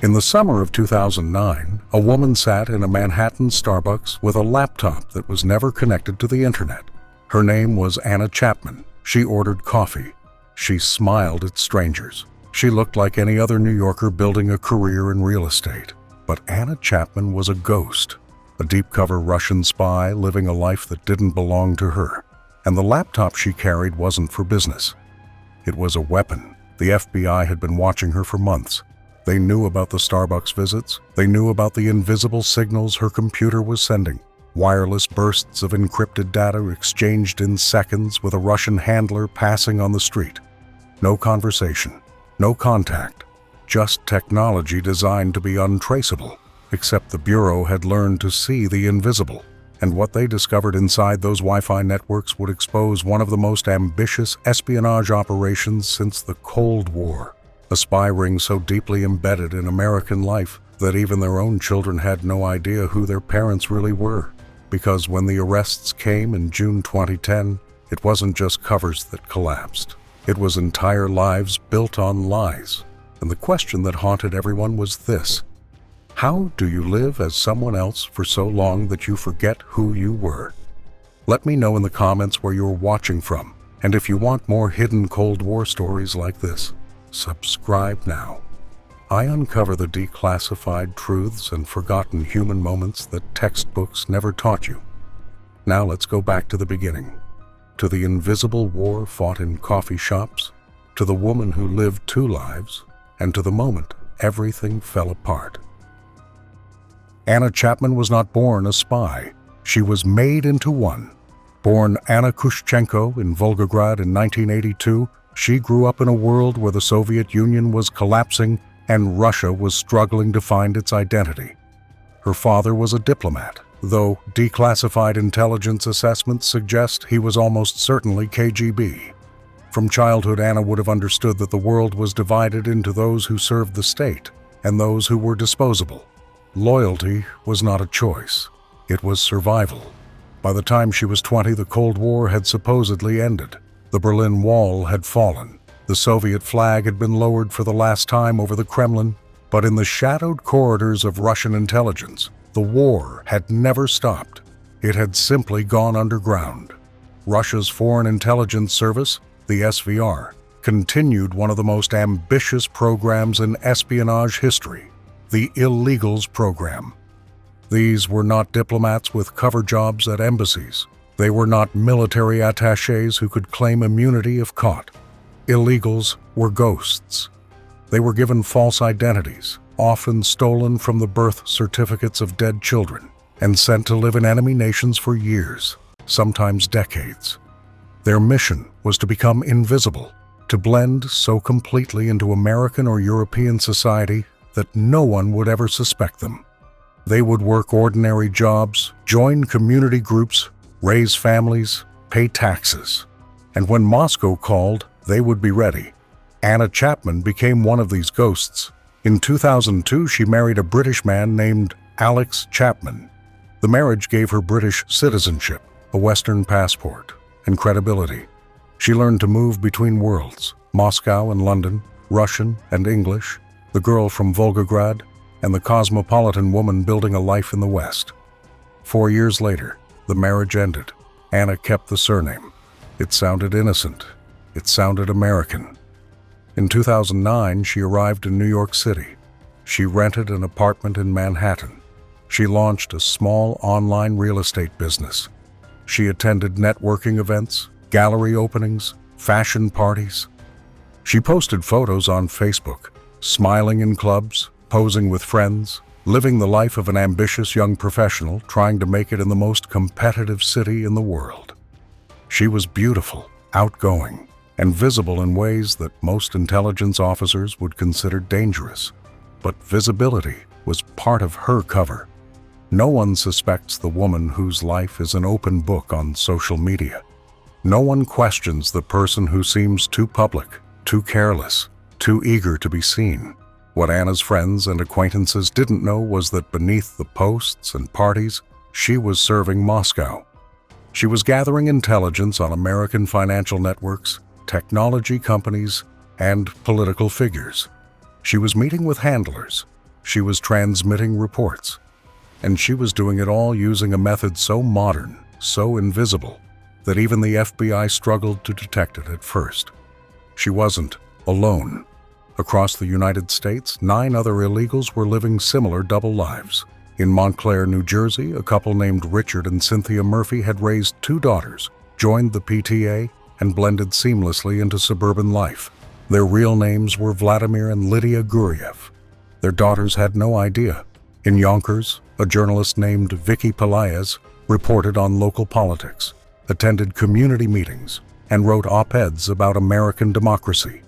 In the summer of 2009, a woman sat in a Manhattan Starbucks with a laptop that was never connected to the internet. Her name was Anna Chapman. She ordered coffee. She smiled at strangers. She looked like any other New Yorker building a career in real estate. But Anna Chapman was a ghost, a deep-cover Russian spy living a life that didn't belong to her. And the laptop she carried wasn't for business. It was a weapon. The FBI had been watching her for months. They knew about the Starbucks visits. They knew about the invisible signals her computer was sending. Wireless bursts of encrypted data exchanged in seconds with a Russian handler passing on the street. No conversation, no contact, just technology designed to be untraceable. Except the Bureau had learned to see the invisible. And what they discovered inside those Wi-Fi networks would expose one of the most ambitious espionage operations since the Cold War. A spy ring so deeply embedded in American life that even their own children had no idea who their parents really were. Because when the arrests came in June 2010, it wasn't just covers that collapsed. It was entire lives built on lies. And the question that haunted everyone was this: how do you live as someone else for so long that you forget who you were? Let me know in the comments where you're watching from. And if you want more hidden Cold War stories like this, subscribe now. I uncover the declassified truths and forgotten human moments that textbooks never taught you. Now let's go back to the beginning, to the invisible war fought in coffee shops, to the woman who lived two lives, and to the moment everything fell apart. Anna Chapman was not born a spy. She was made into one. Born Anna Khrushchev in Volgograd in 1982, she grew up in a world where the Soviet Union was collapsing and Russia was struggling to find its identity. Her father was a diplomat, though declassified intelligence assessments suggest he was almost certainly KGB. From childhood, Anna would have understood that the world was divided into those who served the state and those who were disposable. Loyalty was not a choice. It was survival. By the time she was 20, the Cold War had supposedly ended. The Berlin Wall had fallen. The Soviet flag had been lowered for the last time over the Kremlin. But in the shadowed corridors of Russian intelligence, the war had never stopped. It had simply gone underground. Russia's Foreign Intelligence Service, the SVR, continued one of the most ambitious programs in espionage history, the Illegals program. These were not diplomats with cover jobs at embassies. They were not military attachés who could claim immunity if caught. Illegals were ghosts. They were given false identities, often stolen from the birth certificates of dead children, and sent to live in enemy nations for years, sometimes decades. Their mission was to become invisible, to blend so completely into American or European society that no one would ever suspect them. They would work ordinary jobs, join community groups, raise families, pay taxes. And when Moscow called, they would be ready. Anna Chapman became one of these ghosts. In 2002, she married a British man named Alex Chapman. The marriage gave her British citizenship, a Western passport, and credibility. She learned to move between worlds, Moscow and London, Russian and English, the girl from Volgograd, and the cosmopolitan woman building a life in the West. 4 years later, the marriage ended. Anna kept the surname. It sounded innocent. It sounded American. In 2009, she arrived in New York City. She rented an apartment in Manhattan. She launched a small online real estate business. She attended networking events, gallery openings, fashion parties. She posted photos on Facebook, smiling in clubs, posing with friends, living the life of an ambitious young professional trying to make it in the most competitive city in the world. She was beautiful, outgoing, and visible in ways that most intelligence officers would consider dangerous. But visibility was part of her cover. No one suspects the woman whose life is an open book on social media. No one questions the person who seems too public, too careless, too eager to be seen. What Anna's friends and acquaintances didn't know was that beneath the posts and parties, she was serving Moscow. She was gathering intelligence on American financial networks, technology companies, and political figures. She was meeting with handlers, She was transmitting reports. And she was doing it all using a method so modern, so invisible, that even the FBI struggled to detect it at first. She wasn't alone. Across the United States, 9 other illegals were living similar double lives. In Montclair, New Jersey, a couple named Richard and Cynthia Murphy had raised 2 daughters, joined the PTA, and blended seamlessly into suburban life. Their real names were Vladimir and Lydia Guriev. Their daughters had no idea. In Yonkers, a journalist named Vicky Pelaez reported on local politics, attended community meetings, and wrote op-eds about American democracy.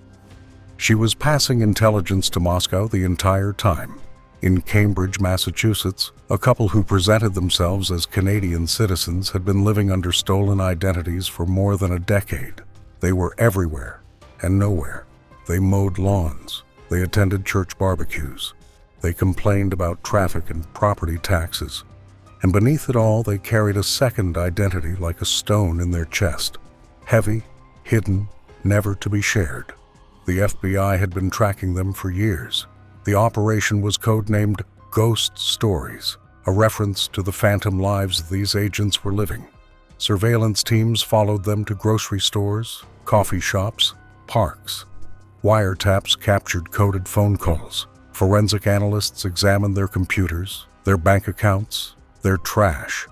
She was passing intelligence to Moscow the entire time. In Cambridge, Massachusetts, a couple who presented themselves as Canadian citizens had been living under stolen identities for more than a decade. They were everywhere and nowhere. They mowed lawns. They attended church barbecues. They complained about traffic and property taxes. And beneath it all, they carried a second identity like a stone in their chest. Heavy, hidden, never to be shared. The FBI had been tracking them for years. The operation was codenamed Ghost Stories, a reference to the phantom lives these agents were living. Surveillance teams followed them to grocery stores, coffee shops, parks. Wiretaps captured coded phone calls. Forensic analysts examined their computers, their bank accounts, their trash.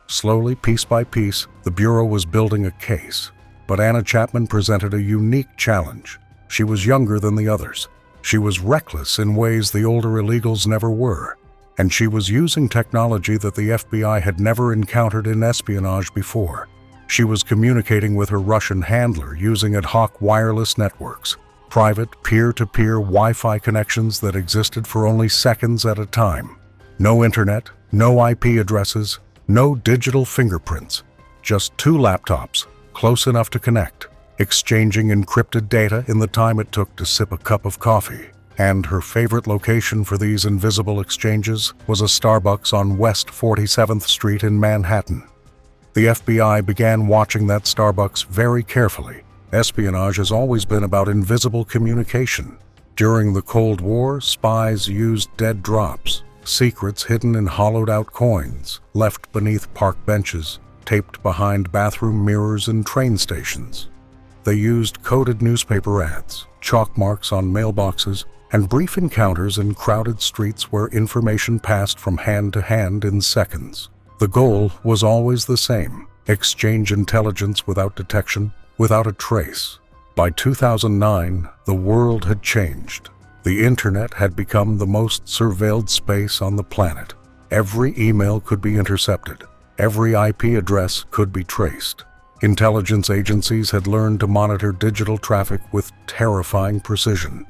Slowly, piece by piece, the Bureau was building a case. But Anna Chapman presented a unique challenge. She was younger than the others. She was reckless in ways the older illegals never were. And she was using technology that the FBI had never encountered in espionage before. She was communicating with her Russian handler using ad hoc wireless networks, private peer-to-peer Wi-Fi connections that existed for only seconds at a time. No internet, no IP addresses, no digital fingerprints. Just 2 laptops, close enough to connect, exchanging encrypted data in the time it took to sip a cup of coffee. And her favorite location for these invisible exchanges was a Starbucks on West 47th Street in Manhattan. The FBI began watching that Starbucks very carefully. Espionage has always been about invisible communication. During the Cold War, spies used dead drops, secrets hidden in hollowed-out coins, left beneath park benches, taped behind bathroom mirrors and train stations. They used coded newspaper ads, chalk marks on mailboxes, and brief encounters in crowded streets where information passed from hand to hand in seconds. The goal was always the same: exchange intelligence without detection, without a trace. By 2009, the world had changed. The internet had become the most surveilled space on the planet. Every email could be intercepted. Every IP address could be traced. Intelligence agencies had learned to monitor digital traffic with terrifying precision.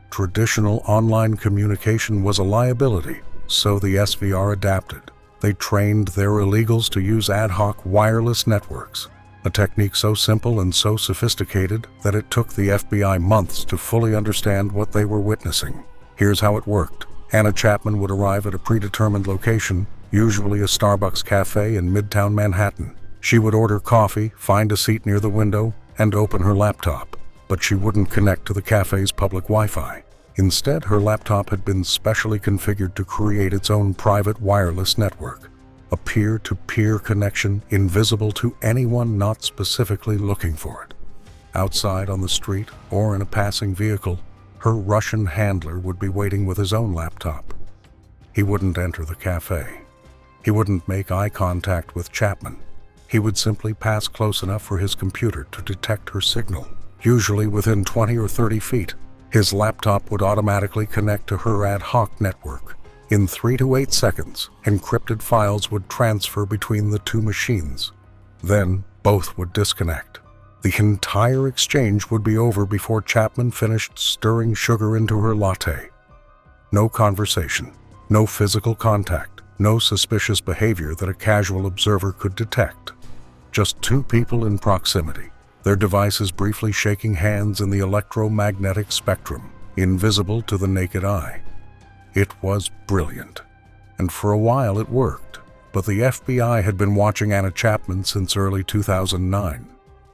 Traditional online communication was a liability, so the SVR adapted. They trained their illegals to use ad hoc wireless networks, a technique so simple and so sophisticated that it took the FBI months to fully understand what they were witnessing. Here's how it worked. Anna Chapman would arrive at a predetermined location, usually a Starbucks cafe in Midtown Manhattan. She would order coffee, find a seat near the window, and open her laptop. But she wouldn't connect to the cafe's public Wi-Fi. Instead, her laptop had been specially configured to create its own private wireless network, a peer-to-peer connection invisible to anyone not specifically looking for it. Outside on the street or in a passing vehicle, her Russian handler would be waiting with his own laptop. He wouldn't enter the cafe. He wouldn't make eye contact with Chapman. He would simply pass close enough for his computer to detect her signal, usually within 20 or 30 feet. His laptop would automatically connect to her ad hoc network. In 3 to 8 seconds, encrypted files would transfer between the 2 machines. Then, both would disconnect. The entire exchange would be over before Chapman finished stirring sugar into her latte. No conversation, no physical contact, no suspicious behavior that a casual observer could detect. Just 2 people in proximity, their devices briefly shaking hands in the electromagnetic spectrum, invisible to the naked eye. It was brilliant, and for a while it worked, but the FBI had been watching Anna Chapman since early 2009.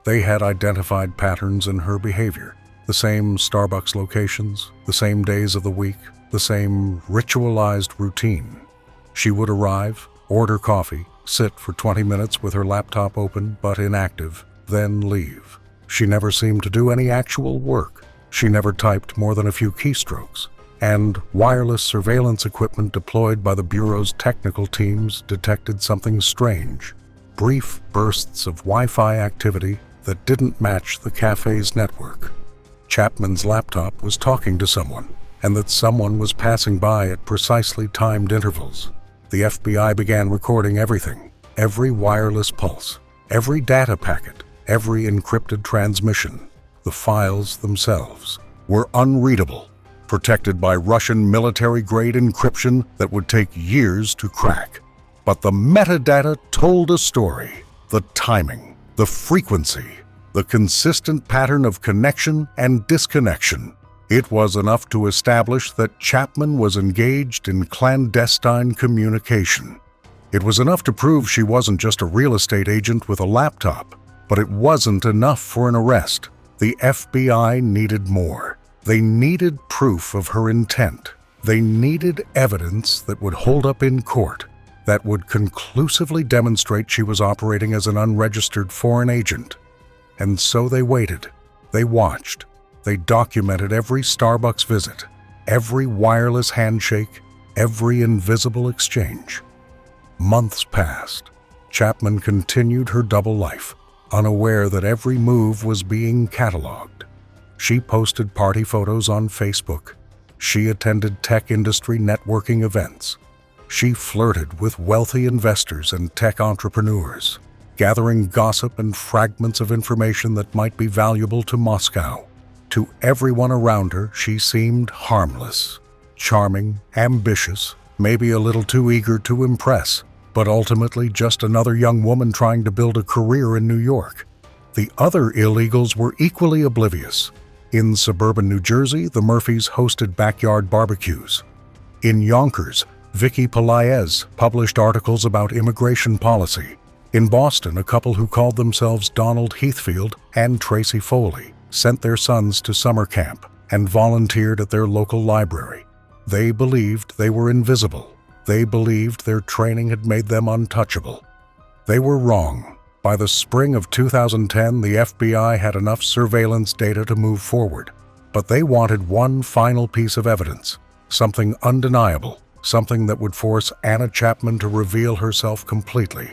They had identified patterns in her behavior, the same Starbucks locations, the same days of the week, the same ritualized routine. She would arrive, order coffee, sit for 20 minutes with her laptop open but inactive, then leave. She never seemed to do any actual work. She never typed more than a few keystrokes. And wireless surveillance equipment deployed by the Bureau's technical teams detected something strange. Brief bursts of Wi-Fi activity that didn't match the cafe's network. Chapman's laptop was talking to someone, and that someone was passing by at precisely timed intervals. The FBI began recording everything, every wireless pulse, every data packet, every encrypted transmission. The files themselves were unreadable, protected by Russian military-grade encryption that would take years to crack. But the metadata told a story. The timing, the frequency, the consistent pattern of connection and disconnection. It was enough to establish that Chapman was engaged in clandestine communication. It was enough to prove she wasn't just a real estate agent with a laptop, but it wasn't enough for an arrest. The FBI needed more. They needed proof of her intent. They needed evidence that would hold up in court, that would conclusively demonstrate she was operating as an unregistered foreign agent. And so they waited. They watched. They documented every Starbucks visit, every wireless handshake, every invisible exchange. Months passed. Chapman continued her double life, unaware that every move was being cataloged. She posted party photos on Facebook. She attended tech industry networking events. She flirted with wealthy investors and tech entrepreneurs, gathering gossip and fragments of information that might be valuable to Moscow. To everyone around her, she seemed harmless, charming, ambitious, maybe a little too eager to impress, but ultimately just another young woman trying to build a career in New York. The other illegals were equally oblivious. In suburban New Jersey, the Murphys hosted backyard barbecues. In Yonkers, Vicky Pelaez published articles about immigration policy. In Boston, a couple who called themselves Donald Heathfield and Tracy Foley sent their sons to summer camp and volunteered at their local library. They believed they were invisible. They believed their training had made them untouchable. They were wrong. By the spring of 2010, the FBI had enough surveillance data to move forward. But they wanted one final piece of evidence, something undeniable, something that would force Anna Chapman to reveal herself completely.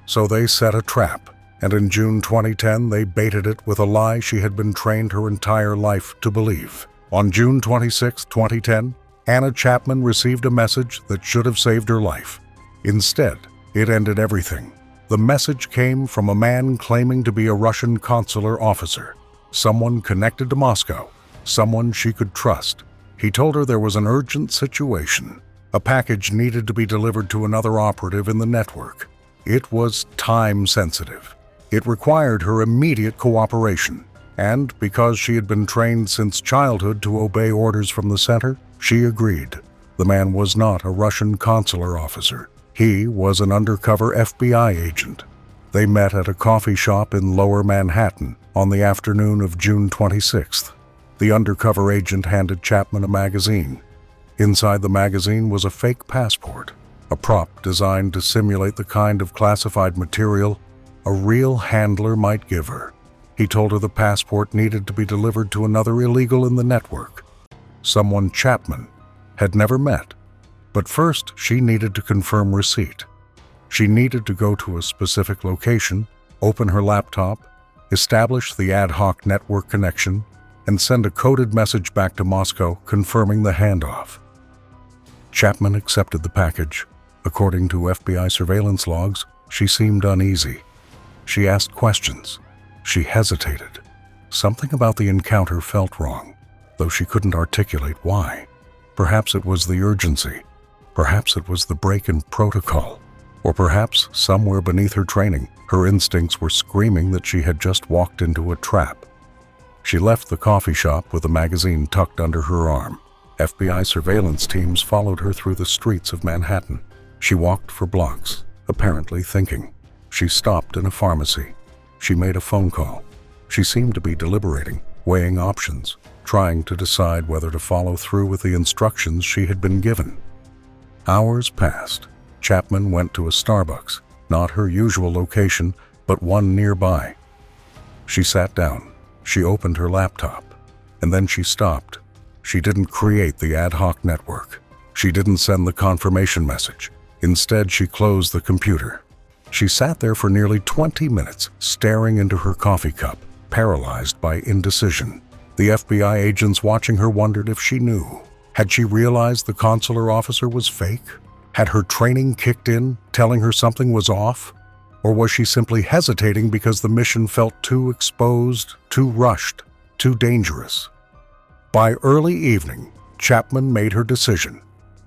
So they set a trap, and in June 2010, they baited it with a lie she had been trained her entire life to believe. On June 26, 2010, Anna Chapman received a message that should have saved her life. Instead, it ended everything. The message came from a man claiming to be a Russian consular officer, someone connected to Moscow, someone she could trust. He told her there was an urgent situation. A package needed to be delivered to another operative in the network. It was time-sensitive. It required her immediate cooperation, and because she had been trained since childhood to obey orders from the center, she agreed. The man was not a Russian consular officer. He was an undercover FBI agent. They met at a coffee shop in Lower Manhattan on the afternoon of June 26th. The undercover agent handed Chapman a magazine. Inside the magazine was a fake passport, a prop designed to simulate the kind of classified material a real handler might give her. He told her the passport needed to be delivered to another illegal in the network, someone Chapman had never met. But first, she needed to confirm receipt. She needed to go to a specific location, open her laptop, establish the ad hoc network connection, and send a coded message back to Moscow confirming the handoff. Chapman accepted the package. According to FBI surveillance logs, she seemed uneasy. She asked questions. She hesitated. Something about the encounter felt wrong, though she couldn't articulate why. Perhaps it was the urgency. Perhaps it was the break in protocol. Or perhaps, somewhere beneath her training, her instincts were screaming that she had just walked into a trap. She left the coffee shop with a magazine tucked under her arm. FBI surveillance teams followed her through the streets of Manhattan. She walked for blocks, apparently thinking. She stopped in a pharmacy. She made a phone call. She seemed to be deliberating, weighing options. trying to decide whether to follow through with the instructions she had been given. Hours passed. Chapman went to a Starbucks, not her usual location, but one nearby. She sat down. She opened her laptop, and then she stopped. She didn't create the ad hoc network. She didn't send the confirmation message. Instead, she closed the computer. She sat there for nearly 20 minutes, staring into her coffee cup, paralyzed by indecision. The FBI agents watching her wondered if she knew. Had she realized the consular officer was fake? Had her training kicked in, telling her something was off? Or was she simply hesitating because the mission felt too exposed, too rushed, too dangerous? By early evening, Chapman made her decision.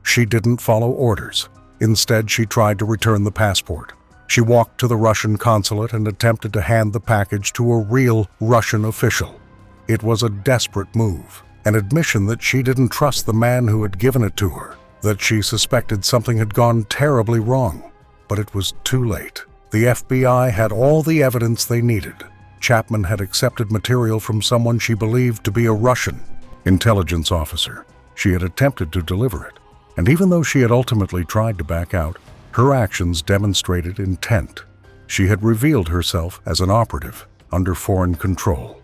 She didn't follow orders. Instead, she tried to return the passport. She walked to the Russian consulate and attempted to hand the package to a real Russian official. It was a desperate move, an admission that she didn't trust the man who had given it to her, that she suspected something had gone terribly wrong. But it was too late. The FBI had all the evidence they needed. Chapman had accepted material from someone she believed to be a Russian intelligence officer. She had attempted to deliver it, and even though she had ultimately tried to back out, her actions demonstrated intent. She had revealed herself as an operative under foreign control.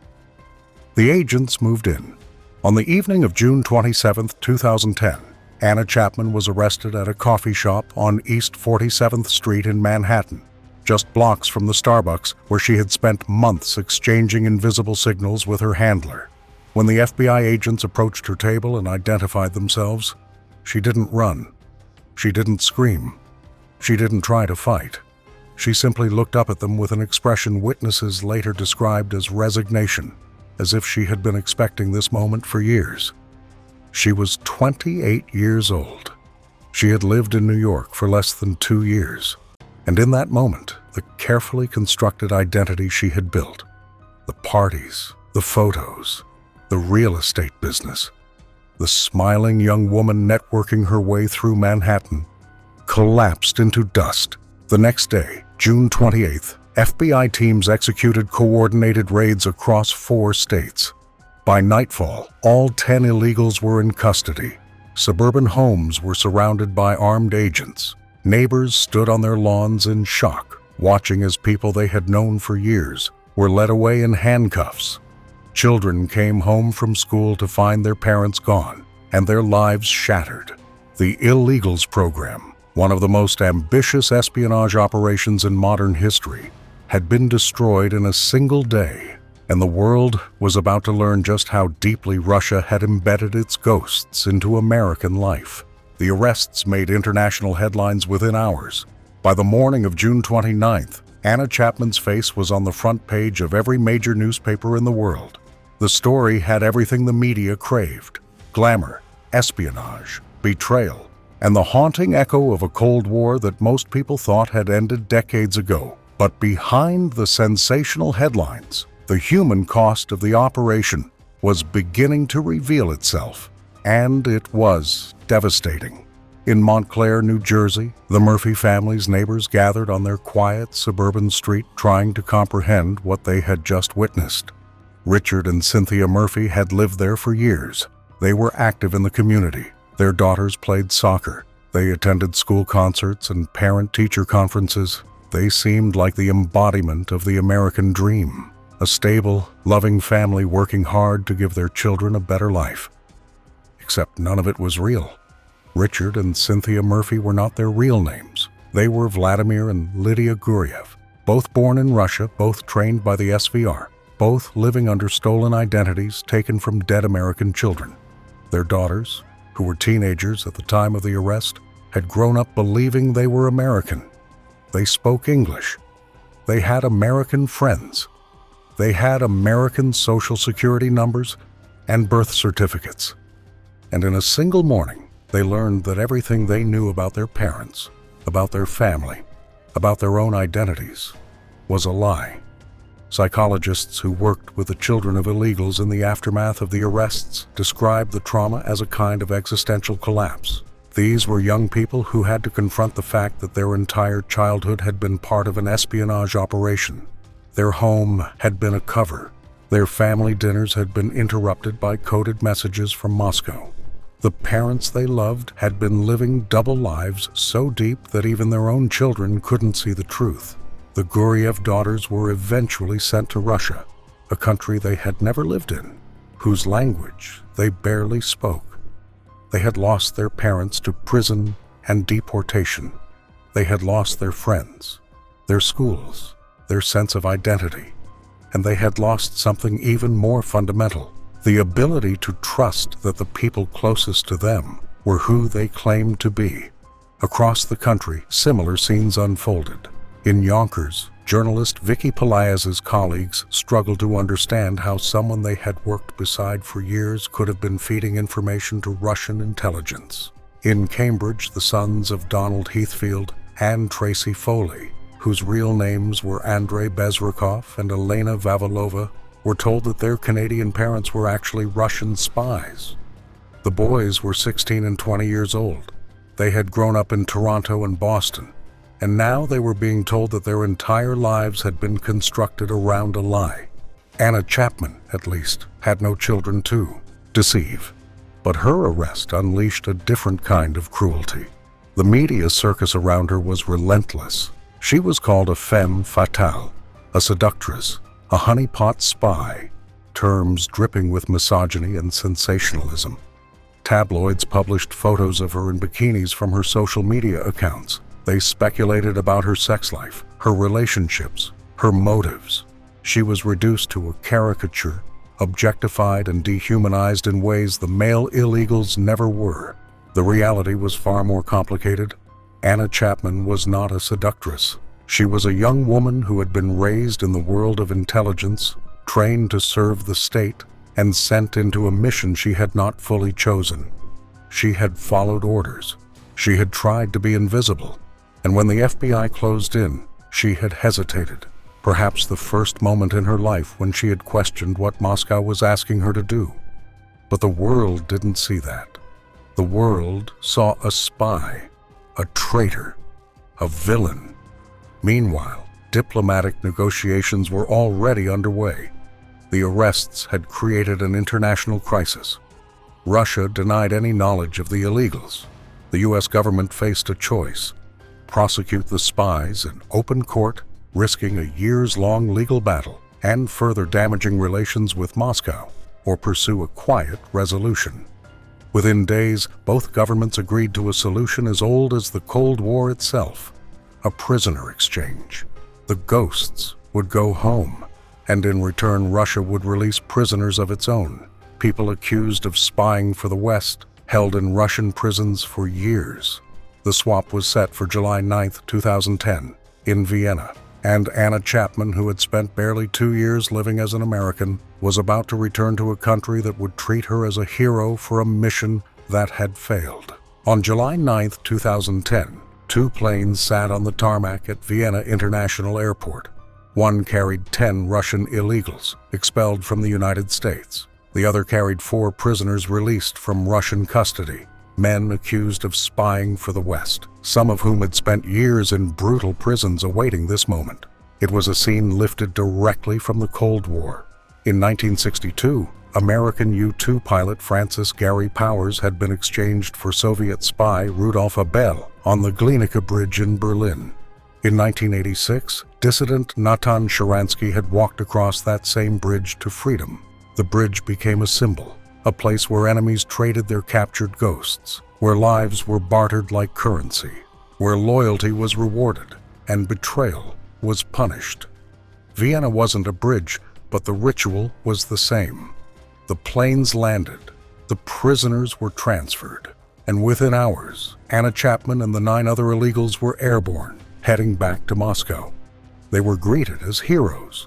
The agents moved in. On the evening of June 27, 2010, Anna Chapman was arrested at a coffee shop on East 47th Street in Manhattan, just blocks from the Starbucks where she had spent months exchanging invisible signals with her handler. When the FBI agents approached her table and identified themselves, she didn't run. She didn't scream. She didn't try to fight. She simply looked up at them with an expression witnesses later described as resignation, as if she had been expecting this moment for years. She was 28 years old. She had lived in New York for less than 2 years. And in that moment, the carefully constructed identity she had built, the parties, the photos, the real estate business, the smiling young woman networking her way through Manhattan, collapsed into dust. The next day, June 28th, FBI teams executed coordinated raids across 4 states. By nightfall, all 10 illegals were in custody. Suburban homes were surrounded by armed agents. Neighbors stood on their lawns in shock, watching as people they had known for years were led away in handcuffs. Children came home from school to find their parents gone and their lives shattered. The Illegals program, one of the most ambitious espionage operations in modern history, had been destroyed in a single day, and the world was about to learn just how deeply Russia had embedded its ghosts into American life. The arrests made international headlines within hours. By the morning of June 29th, Anna Chapman's face was on the front page of every major newspaper in the world. The story had everything the media craved: glamour, espionage, betrayal, and the haunting echo of a Cold War that most people thought had ended decades ago. But behind the sensational headlines, the human cost of the operation was beginning to reveal itself. And it was devastating. In Montclair, New Jersey, the Murphy family's neighbors gathered on their quiet suburban street trying to comprehend what they had just witnessed. Richard and Cynthia Murphy had lived there for years. They were active in the community. Their daughters played soccer. They attended school concerts and parent-teacher conferences. They seemed like the embodiment of the American dream, a stable, loving family working hard to give their children a better life. Except none of it was real. Richard and Cynthia Murphy were not their real names. They were Vladimir and Lydia Guriev, both born in Russia, both trained by the SVR, both living under stolen identities taken from dead American children. Their daughters, who were teenagers at the time of the arrest, had grown up believing they were American. They spoke English. They had American friends. They had American Social Security numbers and birth certificates. And in a single morning, they learned that everything they knew about their parents, about their family, about their own identities, was a lie. Psychologists who worked with the children of illegals in the aftermath of the arrests described the trauma as a kind of existential collapse. These were young people who had to confront the fact that their entire childhood had been part of an espionage operation. Their home had been a cover. Their family dinners had been interrupted by coded messages from Moscow. The parents they loved had been living double lives so deep that even their own children couldn't see the truth. The Guriev daughters were eventually sent to Russia, a country they had never lived in, whose language they barely spoke. They had lost their parents to prison and deportation. They had lost their friends, their schools, their sense of identity, and they had lost something even more fundamental, the ability to trust that the people closest to them were who they claimed to be. Across the country, similar scenes unfolded. In Yonkers, journalist Vicky Pelaez's colleagues struggled to understand how someone they had worked beside for years could have been feeding information to Russian intelligence. In Cambridge, the sons of Donald Heathfield and Tracy Foley, whose real names were Andrei Bezrikov and Elena Vavilova, were told that their Canadian parents were actually Russian spies. The boys were 16 and 20 years old. They had grown up in Toronto and Boston, and now they were being told that their entire lives had been constructed around a lie. Anna Chapman, at least, had no children to deceive. But her arrest unleashed a different kind of cruelty. The media circus around her was relentless. She was called a femme fatale, a seductress, a honeypot spy, terms dripping with misogyny and sensationalism. Tabloids published photos of her in bikinis from her social media accounts. They speculated about her sex life, her relationships, her motives. She was reduced to a caricature, objectified and dehumanized in ways the male illegals never were. The reality was far more complicated. Anna Chapman was not a seductress. She was a young woman who had been raised in the world of intelligence, trained to serve the state, and sent into a mission she had not fully chosen. She had followed orders. She had tried to be invisible. And when the FBI closed in, she had hesitated, perhaps the first moment in her life when she had questioned what Moscow was asking her to do. But the world didn't see that. The world saw a spy, a traitor, a villain. Meanwhile, diplomatic negotiations were already underway. The arrests had created an international crisis. Russia denied any knowledge of the illegals. The U.S. government faced a choice: prosecute the spies in open court, risking a years-long legal battle and further damaging relations with Moscow, or pursue a quiet resolution. Within days, both governments agreed to a solution as old as the Cold War itself: a prisoner exchange. The ghosts would go home, and in return Russia would release prisoners of its own, people accused of spying for the West, held in Russian prisons for years. The swap was set for July 9, 2010, in Vienna, and Anna Chapman, who had spent barely 2 years living as an American, was about to return to a country that would treat her as a hero for a mission that had failed. On July 9, 2010, 2 planes sat on the tarmac at Vienna International Airport. One carried 10 Russian illegals, expelled from the United States. The other carried 4 prisoners released from Russian custody, men accused of spying for the West, some of whom had spent years in brutal prisons awaiting this moment. It was a scene lifted directly from the Cold War. In 1962, American U-2 pilot Francis Gary Powers had been exchanged for Soviet spy Rudolf Abel on the Glienicke Bridge in Berlin. In 1986, dissident Natan Sharansky had walked across that same bridge to freedom. The bridge became a symbol, a place where enemies traded their captured ghosts, where lives were bartered like currency, where loyalty was rewarded and betrayal was punished. Vienna wasn't a bridge, but the ritual was the same. The planes landed, the prisoners were transferred, and within hours, Anna Chapman and the 9 other illegals were airborne, heading back to Moscow. They were greeted as heroes.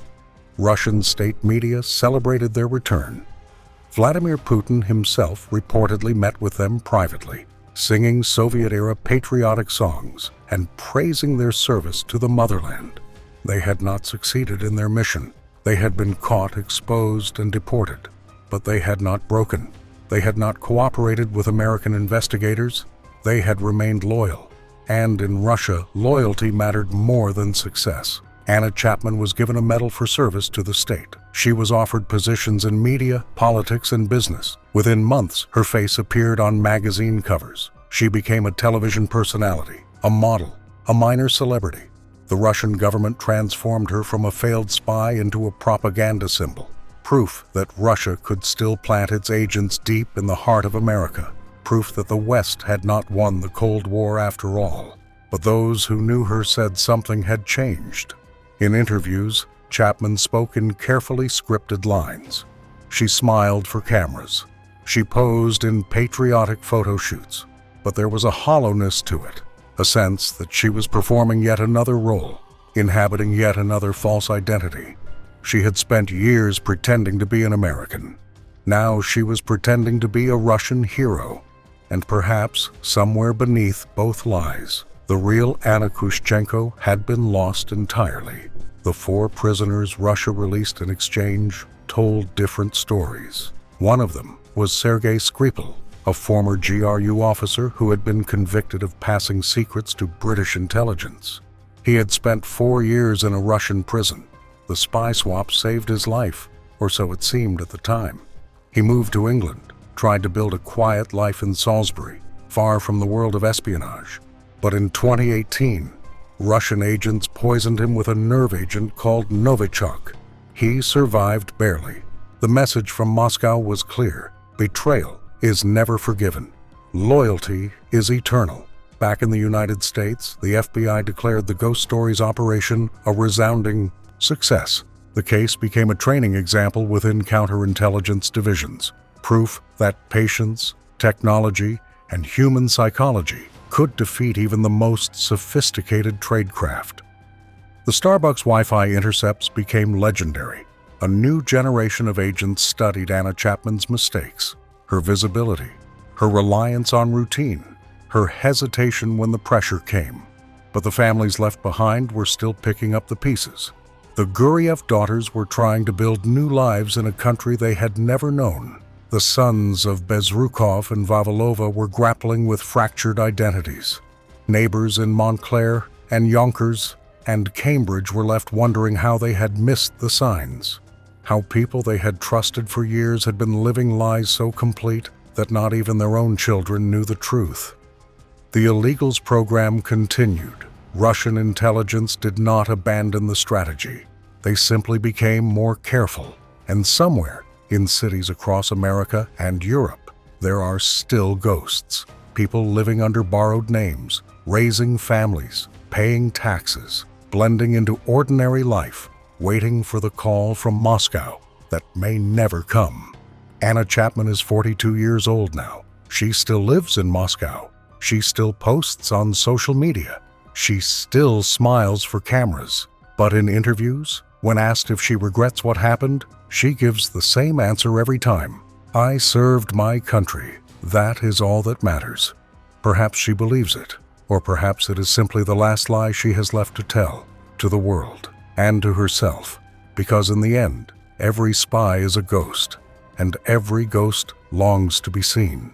Russian state media celebrated their return. Vladimir Putin himself reportedly met with them privately, singing Soviet-era patriotic songs and praising their service to the motherland. They had not succeeded in their mission. They had been caught, exposed, and deported. But they had not broken. They had not cooperated with American investigators. They had remained loyal. And in Russia, loyalty mattered more than success. Anna Chapman was given a medal for service to the state. She was offered positions in media, politics, and business. Within months, her face appeared on magazine covers. She became a television personality, a model, a minor celebrity. The Russian government transformed her from a failed spy into a propaganda symbol, proof that Russia could still plant its agents deep in the heart of America, proof that the West had not won the Cold War after all. But those who knew her said something had changed. In interviews, Chapman spoke in carefully scripted lines. She smiled for cameras. She posed in patriotic photo shoots. But there was a hollowness to it, a sense that she was performing yet another role, inhabiting yet another false identity. She had spent years pretending to be an American. Now she was pretending to be a Russian hero. And perhaps, somewhere beneath both lies, the real Anna Khrushchev had been lost entirely. The 4 prisoners Russia released in exchange told different stories. One of them was Sergei Skripal, a former GRU officer who had been convicted of passing secrets to British intelligence. He had spent 4 years in a Russian prison. The spy swap saved his life, or so it seemed at the time. He moved to England, tried to build a quiet life in Salisbury, far from the world of espionage. But in 2018, Russian agents poisoned him with a nerve agent called Novichok. He survived barely. The message from Moscow was clear. Betrayal is never forgiven. Loyalty is eternal. Back in the United States, the FBI declared the Ghost Stories operation a resounding success. The case became a training example within counterintelligence divisions, proof that patience, technology, and human psychology could defeat even the most sophisticated tradecraft. The Starbucks Wi-Fi intercepts became legendary. A new generation of agents studied Anna Chapman's mistakes, her visibility, her reliance on routine, her hesitation when the pressure came. But the families left behind were still picking up the pieces. The Guriev daughters were trying to build new lives in a country they had never known. The sons of Bezrukov and Vavilova were grappling with fractured identities. Neighbors in Montclair and Yonkers and Cambridge were left wondering how they had missed the signs, how people they had trusted for years had been living lies so complete that not even their own children knew the truth. The illegals program continued. Russian intelligence did not abandon the strategy. They simply became more careful, and somewhere in cities across America and Europe, there are still ghosts, people living under borrowed names, raising families, paying taxes, blending into ordinary life, waiting for the call from Moscow that may never come. Anna Chapman is 42 years old now. She still lives in Moscow. She still posts on social media. She still smiles for cameras. But in interviews, when asked if she regrets what happened, she gives the same answer every time. I served my country. That is all that matters. Perhaps she believes it, or perhaps it is simply the last lie she has left to tell, to the world, and to herself. Because in the end, every spy is a ghost, and every ghost longs to be seen.